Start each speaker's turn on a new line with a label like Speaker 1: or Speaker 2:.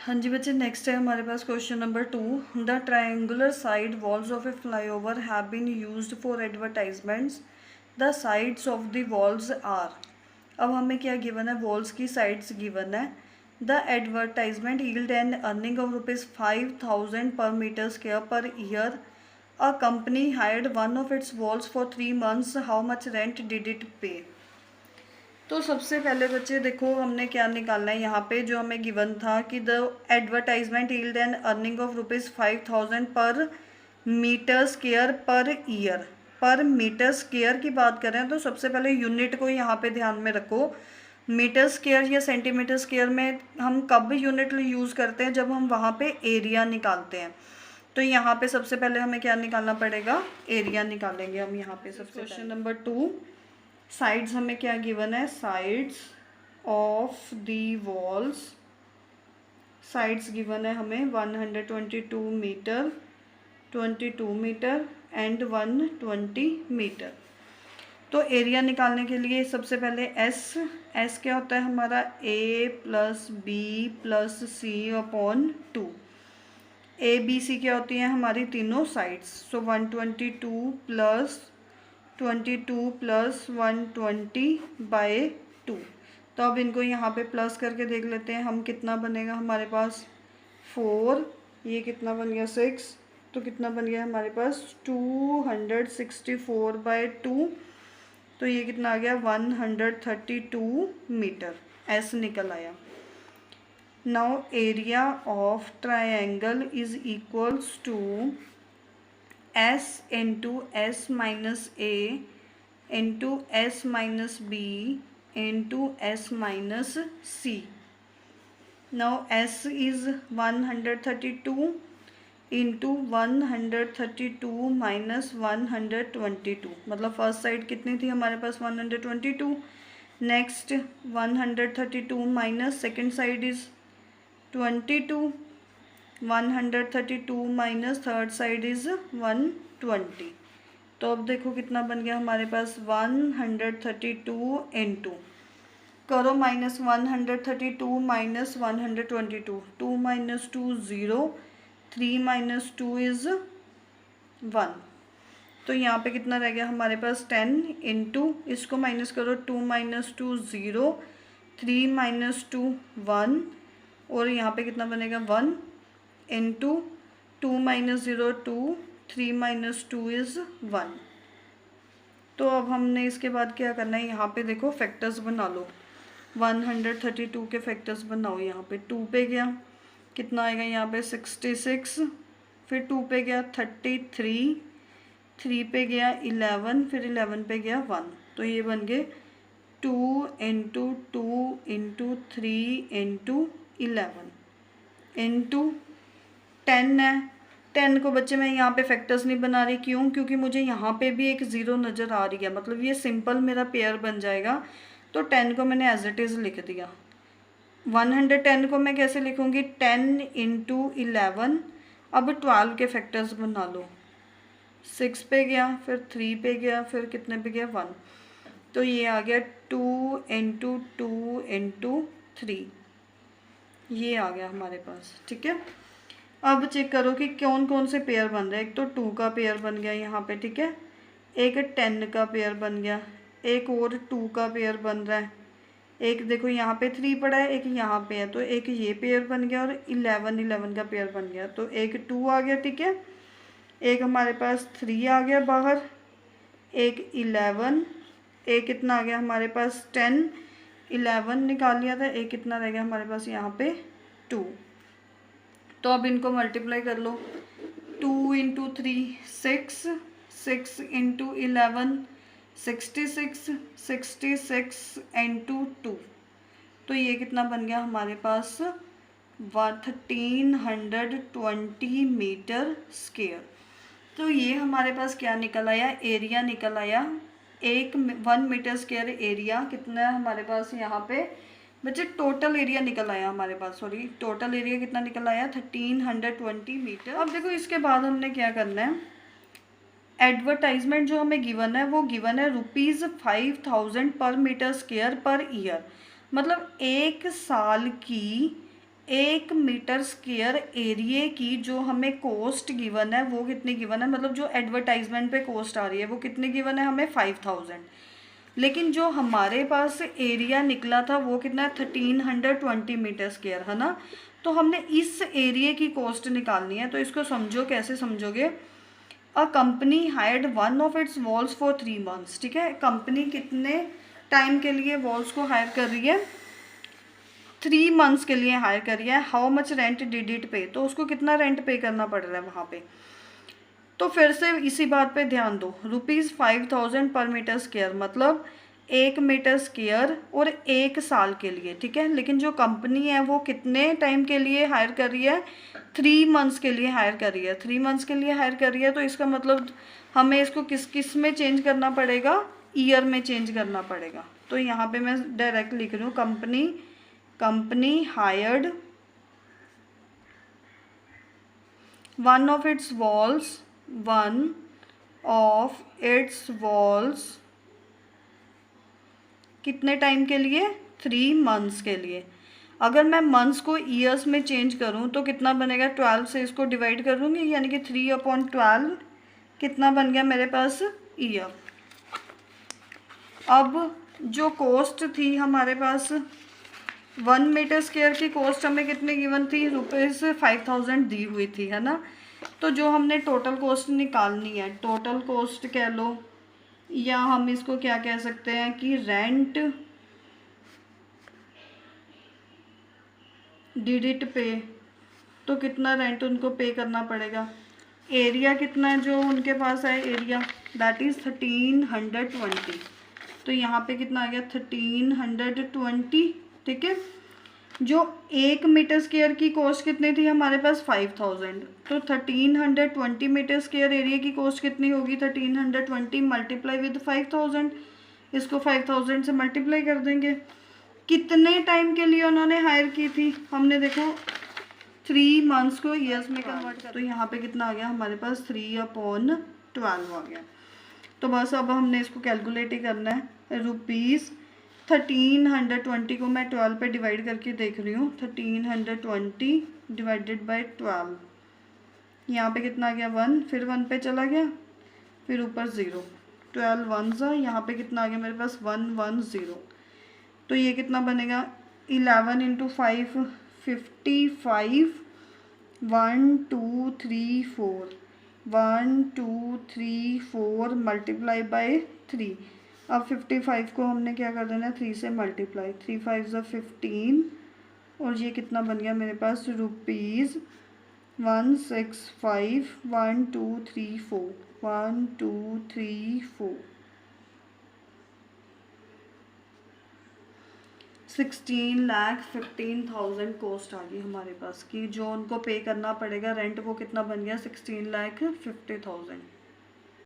Speaker 1: हाँ जी बच्चे, नेक्स्ट है हमारे पास question number 2। The triangular side walls of a flyover have been used for advertisements. The sides of the walls are. अब हमें क्या गिवन है, वॉल्स की साइड्स गिवन है। The advertisement yield an earning of ₹5,000 per metre square per year. A company hired one of its walls for 3 months। How much rent did it pay. तो सबसे पहले बच्चे देखो, हमने क्या निकालना है यहाँ पे, जो हमें गिवन था कि the advertisement yield an earning of ₹5,000 per metre square per year. Per metre square की बात करें तो सबसे पहले यूनिट को यहाँ पे ध्यान में रखो। मीटर स्क्वायर या सेंटीमीटर स्क्वायर में हम कब यूनिट यूज़ करते हैं, जब हम वहाँ पे एरिया निकालते हैं। तो यहाँ पे सबसे पहले हमें क्या निकालना पड़ेगा, एरिया निकालेंगे हम यहाँ पे। सबसे क्वेश्चन नंबर 2, साइड्स हमें क्या गिवन है, sides of the walls. Sides given है हमें 122 मीटर, 22 मीटर एंड 120 मीटर। तो एरिया निकालने के लिए सबसे पहले एस क्या होता है हमारा, A plus B plus C upon 2। A B C क्या होती हैं हमारी तीनों साइड्स। सो 122 प्लस 22 प्लस 120/2। तो अब इनको यहाँ पे प्लस करके देख लेते हैं हम, कितना बनेगा हमारे पास 4, ये कितना बन गया 6, तो कितना बन गया हमारे पास 264/2। तो ये कितना आ गया 132 मीटर, एस निकल आया। Now area of triangle is equals to S into S minus A into S minus B into S minus C. Now S is 132 into 132 minus 122, मतलब फर्स्ट साइड कितनी थी हमारे पास 122। Next 132 minus second side is 22, 132 minus third side is 120। तो अब देखो कितना बन गया हमारे पास 132 इंटू, करो minus 132 minus 122, 2 minus 2 0, 3 minus 2 is 1। तो यहाँ पे कितना रह गया हमारे पास 10 इंटू, इसको माइनस करो, 2 माइनस 2 0, 3 माइनस 2 1, और यहाँ पे कितना बनेगा 1 इंटू 2 माइनस 0 2, 3 माइनस 2 इज़ 1। तो अब हमने इसके बाद क्या करना है, यहाँ पे देखो फैक्टर्स बना लो, 132 के फैक्टर्स बनाओ। यहाँ पे 2 पे गया कितना आएगा, यहाँ पे 66, फिर 2 पे गया 33, 3 पे गया 11, फिर 11 पे गया 1। तो ये बन गए 2 इंटू 2 इंटू 3 इंटू 11 इंटू 10 है। 10 को बच्चे मैं यहाँ पे फैक्टर्स नहीं बना रही, क्यों, क्योंकि मुझे यहाँ पे भी एक ज़ीरो नज़र आ रही है, मतलब ये सिंपल मेरा पेयर बन जाएगा। तो 10 को मैंने एज इट इज़ लिख दिया। 110 को मैं कैसे लिखूँगी, 10 इंटू 11। अब 12 के फैक्टर्स बना लो, 6 पे गया, फिर 3 पे गया, फिर कितने पे गया 1। तो ये आ गया 2 इंटू 2 इंटू 3, ये आ गया हमारे पास। ठीक है, अब चेक करो कि कौन कौन से पेयर बन रहे हैं। एक तो 2 का पेयर बन गया यहाँ पे, ठीक है, एक 10 का पेयर बन गया, एक और 2 का पेयर बन रहा है, एक देखो यहाँ पे 3 पड़ा है, एक यहाँ पे है, तो एक ये पेयर बन गया, और 11 का पेयर बन गया, तो एक 2 आ गया। ठीक है, एक हमारे पास 3 आ गया बाहर, एक 11, एक कितना आ गया हमारे पास 10, 11 निकाल लिया था, एक कितना रह गया हमारे पास यहाँ पे 2। तो अब इनको मल्टीप्लाई कर लो, 2 इंटू 3 6, 6 इंटू 11 66, 66 इंटू 2। तो ये कितना बन गया हमारे पास 1320 मीटर स्क्वायर। तो ये हमारे पास क्या निकल आया, एरिया निकल आया। 1 मीटर स्क्वायर एरिया कितना है हमारे पास यहाँ पे बच्चे, टोटल एरिया निकल आया हमारे पास, सॉरी टोटल एरिया कितना निकल आया 1320 मीटर। अब देखो इसके बाद हमने क्या करना है, एडवर्टाइजमेंट जो हमें गिवन है वो गिवन है ₹5,000 per metre square per year, मतलब 1 साल की 1 मीटर स्क्वायर एरिया की जो हमें कॉस्ट गिवन है वो कितनी गिवन है, मतलब जो एडवर्टाइजमेंट पे कॉस्ट आ रही है वो कितनी गिवन है हमें 5000, लेकिन जो हमारे पास एरिया निकला था वो कितना है 1320 मीटर स्क्वायर है ना। तो हमने इस एरिया की कॉस्ट निकालनी है, तो इसको समझो, कैसे समझोगे। अ company hired one of its walls for 3 months, ठीक है, कंपनी कितने टाइम के लिए वॉल्स को हायर कर रही है, 3 मंथ्स के लिए हायर कर रही है। How much rent did it pay, तो उसको कितना रेंट पे करना पड़ रहा है वहाँ पे। तो फिर से इसी बात पे ध्यान दो, ₹5000 पर मीटर स्क्वायर, मतलब 1 मीटर स्क्वायर और 1 साल के लिए, ठीक है। लेकिन जो कंपनी है वो कितने टाइम के लिए हायर कर रही है, 3 मंथ्स के लिए हायर कर रही है, 3 मंथ्स के लिए हायर कर रही है। तो इसका मतलब हमें इसको किस किस में चेंज करना पड़ेगा, ईयर में चेंज करना पड़ेगा। तो यहाँ पे मैं डायरेक्ट लिख रही हूँ, company hired one of its walls कितने टाइम के लिए, 3 मंथ्स के लिए। अगर मैं मंथ्स को ईयर्स में चेंज करूं तो कितना बनेगा, 12 से इसको डिवाइड कर दूंगी, यानी कि 3/12 कितना बन गया मेरे पास, ईयर। अब जो कॉस्ट थी हमारे पास 1 मीटर स्क्वायर की कॉस्ट हमें कितनी गिवन थी, ₹5000 दी हुई थी, है ना। तो जो हमने टोटल कॉस्ट निकालनी है, टोटल कॉस्ट कह लो, या हम इसको क्या कह सकते हैं कि रेंट डिड इट पे, तो कितना रेंट उनको पे करना पड़ेगा। एरिया कितना है जो उनके पास है, एरिया दैट इज़ 1320, तो यहाँ पे कितना आ गया 1320, ठीक है। जो 1 मीटर स्क्वायर की कॉस्ट कितनी थी हमारे पास 5000, तो 1320 मीटर स्क्वायर एरिया की कॉस्ट कितनी होगी, 1320 मल्टीप्लाई विद 5000, इसको 5000 से मल्टीप्लाई कर देंगे। कितने टाइम के लिए उन्होंने हायर की थी, हमने देखो 3 मंथ्स को ईयर्स में कन्वर्ट कर, तो यहाँ पे कितना आ गया हमारे पास 3/12 आ गया। तो बस अब हमने इसको कैलकुलेट ही करना है। ₹1320 को मैं 12 पे डिवाइड करके देख रही हूँ, 1320 डिवाइडेड बाय 12, यहाँ पे कितना आ गया 1, फिर 1 पे चला गया, फिर ऊपर 0, 12 1 यहाँ पे कितना आ गया मेरे पास 110। तो ये कितना बनेगा 11 × 5 55, 1 2 3 4, 1 2 3 4 मल्टीप्लाई बाय 3। अब 55 को हमने क्या कर देना है 3 से मल्टीप्लाई, 3 5 15, और ये कितना बन गया मेरे पास ₹165 1 2 3 4 1 2 3 4 16,15,000 कॉस्ट आ गई हमारे पास, कि जो उनको पे करना पड़ेगा रेंट, वो कितना बन गया 16,50,000।